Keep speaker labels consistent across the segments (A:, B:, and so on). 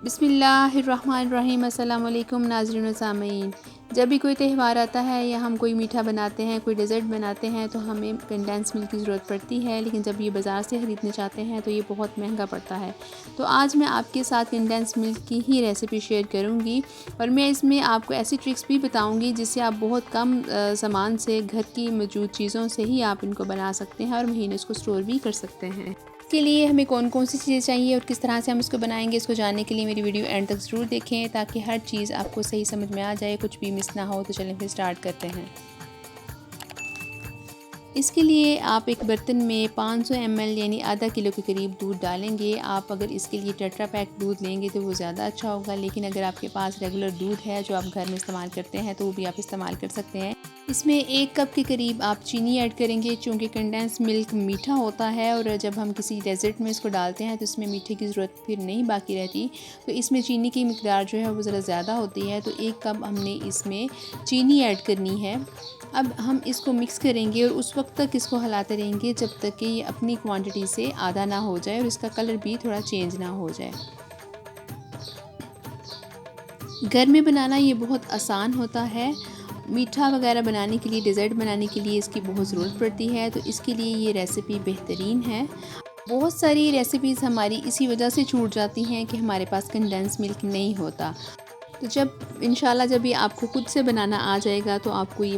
A: बिस्मिल्लाहिर्रहमानिर्रहीम। अस्सलाम वालेकुम नाज़रीन व सामीन। जब भी कोई त्यौहार आता है या हम कोई मीठा बनाते हैं, कोई डेज़र्ट बनाते हैं तो हमें कंडेंस मिल्क की ज़रूरत पड़ती है, लेकिन जब ये बाज़ार से ख़रीदने चाहते हैं तो ये बहुत महंगा पड़ता है। तो आज मैं आपके साथ कंडेंस मिल्क की ही रेसिपी शेयर करूँगी और मैं इसमें आपको ऐसी ट्रिक्स भी बताऊँगी जिससे आप बहुत कम सामान से, घर की मौजूद चीज़ों से ही आप इनको बना सकते हैं और महीने इसको स्टोर भी कर सकते हैं। इसके लिए हमें कौन कौन सी चीज़ें चाहिए और किस तरह से हम इसको बनाएंगे, इसको जानने के लिए मेरी वीडियो एंड तक ज़रूर देखें ताकि हर चीज़ आपको सही समझ में आ जाए, कुछ भी मिस ना हो। तो चलें फिर स्टार्ट करते हैं। इसके लिए आप एक बर्तन में 500 ml यानी आधा किलो के करीब दूध डालेंगे। आप अगर इसके लिए टेट्रा पैक दूध लेंगे तो वो ज़्यादा अच्छा होगा, लेकिन अगर आपके पास रेगुलर दूध है जो आप घर में इस्तेमाल करते हैं तो वो भी आप इस्तेमाल कर सकते हैं। इसमें 1 कप के करीब आप चीनी ऐड करेंगे, चूँकि कंडेंस मिल्क मीठा होता है और जब हम किसी डेज़र्ट में इसको डालते हैं तो इसमें मीठे की ज़रूरत फिर नहीं बाकी रहती, तो इसमें चीनी की मिकदार जो है वो ज़रा ज़्यादा होती है। तो 1 कप हमने इसमें चीनी ऐड करनी है। अब हम इसको मिक्स करेंगे और उस वक्त तक इसको हिलाते रहेंगे जब तक कि ये अपनी क्वांटिटी से आधा ना हो जाए और इसका कलर भी थोड़ा चेंज ना हो जाए। घर में बनाना ये बहुत आसान होता है। मीठा वगैरह बनाने के लिए, डेज़र्ट बनाने के लिए इसकी बहुत ज़रूरत पड़ती है, तो इसके लिए ये रेसिपी बेहतरीन है। बहुत सारी रेसिपीज़ हमारी इसी वजह से छूट जाती हैं कि हमारे पास कंडेंस मिल्क नहीं होता। तो जब इंशाल्लाह जब ये आपको खुद से बनाना आ जाएगा तो आपको ये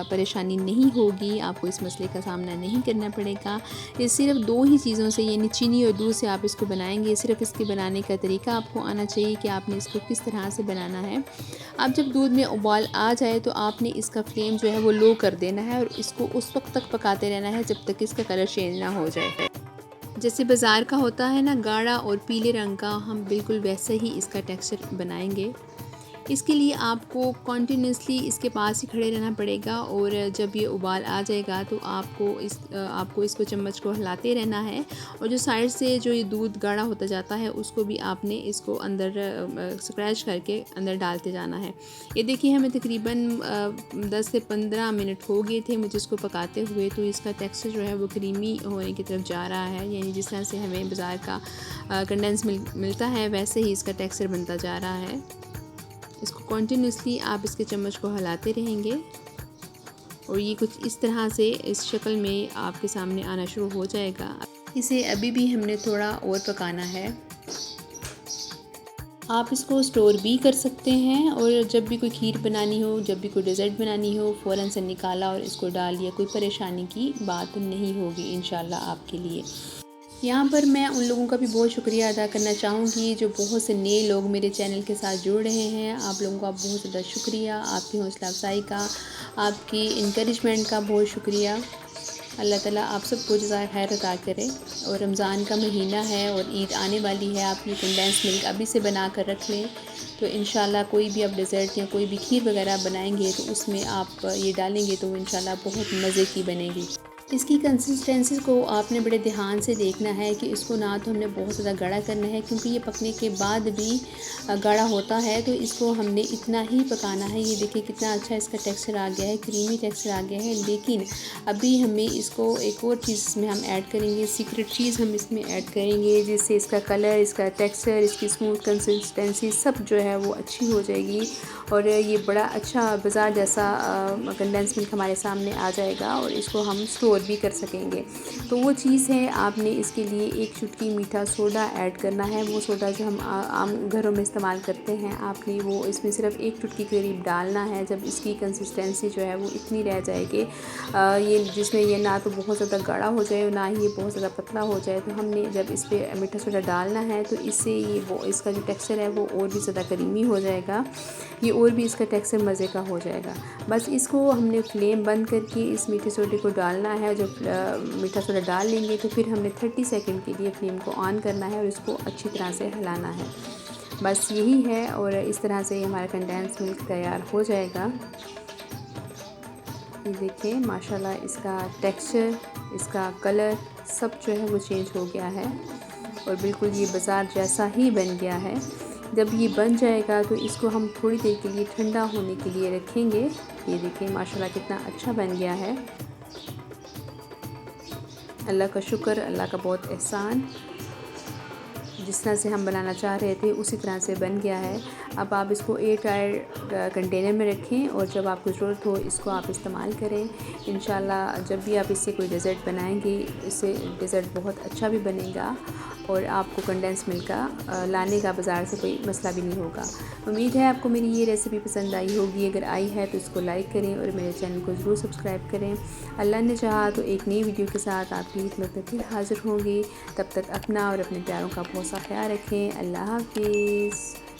A: परेशानी नहीं होगी, आपको इस मसले का सामना नहीं करना पड़ेगा। ये सिर्फ़ 2 ही चीज़ों से यानी चीनी और दूध से आप इसको बनाएंगे। सिर्फ़ इसके बनाने का तरीका आपको आना चाहिए कि आपने इसको किस तरह से बनाना है। अब जब दूध में उबाल आ जाए तो आपने इसका फ्लेम जो है वो लो कर देना है और इसको उस वक्त तक पकाते रहना है जब तक इसका कलर चेंज ना हो जाए। जैसे बाज़ार का होता है ना, गाढ़ा और पीले रंग का, हम बिल्कुल वैसे ही इसका टेक्सचर बनाएंगे। इसके लिए आपको कंटिन्यूसली इसके पास ही खड़े रहना पड़ेगा और जब ये उबाल आ जाएगा तो आपको इसको चम्मच को हिलाते रहना है और जो साइड से जो ये दूध गाढ़ा होता जाता है उसको भी आपने इसको अंदर स्क्रैच करके अंदर डालते जाना है। ये देखिए हमें तकरीबन 10 से 15 मिनट हो गए थे मुझे इसको पकाते हुए, तो इसका टेक्सचर जो है वो क्रीमी होने की तरफ जा रहा है, यानी जिस तरह से हमें बाज़ार का कंडेंस मिल्क मिलता है वैसे ही इसका टेक्सचर बनता जा रहा है। इसको कंटिन्यूसली आप इसके चम्मच को हिलाते रहेंगे और ये कुछ इस तरह से इस शक्ल में आपके सामने आना शुरू हो जाएगा। इसे अभी भी हमने थोड़ा और पकाना है। आप इसको स्टोर भी कर सकते हैं और जब भी कोई खीर बनानी हो, जब भी कोई डेज़र्ट बनानी हो, फ़ौरन से निकाला और इसको डाल दिया, कोई परेशानी की बात नहीं होगी इंशाल्लाह आपके लिए। यहाँ पर मैं उन लोगों का भी बहुत शुक्रिया अदा करना चाहूँगी जो बहुत से नए लोग मेरे चैनल के साथ जुड़ रहे हैं। आप लोगों का बहुत ज़्यादा शुक्रिया, आपकी हौसला अफजाई का, आपकी इनकरेजमेंट का बहुत शुक्रिया। अल्लाह ताला आप सबको जज़ाए खैर अता करे। और रमज़ान का महीना है और ईद आने वाली है, आप ये कंडेंस मिल्क अभी से बना कर रख लें तो इंशाल्लाह कोई भी आप डेज़र्ट या कोई भी खीर वगैरह बनाएंगे तो उसमें आप ये डालेंगे तो इंशाल्लाह बहुत मज़े की बनेगी। इसकी कंसिस्टेंसी को आपने बड़े ध्यान से देखना है कि इसको ना तो हमने बहुत ज़्यादा गाढ़ा करना है, क्योंकि ये पकने के बाद भी गाढ़ा होता है, तो इसको हमने इतना ही पकाना है। ये देखिए कितना अच्छा इसका टेक्सचर आ गया है, क्रीमी टेक्सचर आ गया है। लेकिन अभी हमें इसको एक और चीज़ इसमें हम ऐड करेंगे, सीक्रेट चीज़ हम इसमें ऐड करेंगे जिससे इसका कलर, इसका टेक्सचर, इसकी स्मूथ कंसिस्टेंसी सब जो है वो अच्छी हो जाएगी और ये बड़ा अच्छा बाज़ार जैसा कंडेंस मिल्क हमारे सामने आ जाएगा और इसको हम स्टोर भी कर सकेंगे। तो वो चीज़ है, आपने इसके लिए 1 चुटकी मीठा सोडा ऐड करना है। वो सोडा जो हम आम घरों में इस्तेमाल करते हैं, आपने वो इसमें सिर्फ 1 चुटकी करीब डालना है। जब इसकी कंसिस्टेंसी जो है वो इतनी रह जाएगी, ये जिसमें ये ना तो बहुत ज़्यादा गाढ़ा हो जाए और ना ही ये बहुत ज़्यादा पतला हो जाए, तो हमने जब इस पर मीठा सोडा डालना है तो इससे इसका जो टेक्सचर है वो और भी ज़्यादा क्रीमी हो जाएगा, ये और भी इसका टेक्सचर मज़े का हो जाएगा। बस इसको हमने फ्लेम बंद करके इस मीठे सोडे को डालना है। जब मीठा सोडा डाल लेंगे तो फिर हमने 30 सेकंड के लिए फ्लेम को ऑन करना है और इसको अच्छी तरह से हिलाना है। बस यही है और इस तरह से हमारा कंडेंस मिल्क तैयार हो जाएगा। ये देखिए माशाल्लाह इसका टेक्सचर, इसका कलर सब जो है वो चेंज हो गया है और बिल्कुल ये बाज़ार जैसा ही बन गया है। जब ये बन जाएगा तो इसको हम थोड़ी देर के लिए ठंडा होने के लिए रखेंगे। ये देखिए माशाल्लाह कितना अच्छा बन गया है। अल्लाह का शुक्र, अल्लाह का बहुत एहसान। जिस तरह से हम बनाना चाह रहे थे उसी तरह से बन गया है। अब आप इसको एयर टाइट कंटेनर में रखें और जब आपको ज़रूरत हो इसको आप इस्तेमाल करें। इंशाल्लाह जब भी आप इससे कोई डेज़र्ट बनाएंगे, इससे डेज़र्ट बहुत अच्छा भी बनेगा और आपको कंडेंस मिल्क का लाने का बाज़ार से कोई मसला भी नहीं होगा। उम्मीद है आपको मेरी ये रेसिपी पसंद आई होगी। अगर आई है तो इसको लाइक करें और मेरे चैनल को ज़रूर सब्सक्राइब करें। अल्लाह ने चाहा तो एक नई वीडियो के साथ आपकी खिदमत में फिर हाज़िर होंगी। तब तक अपना और अपने प्यारों का बहुत सा ख्याल रखें। अल्लाह हाफ़िज़।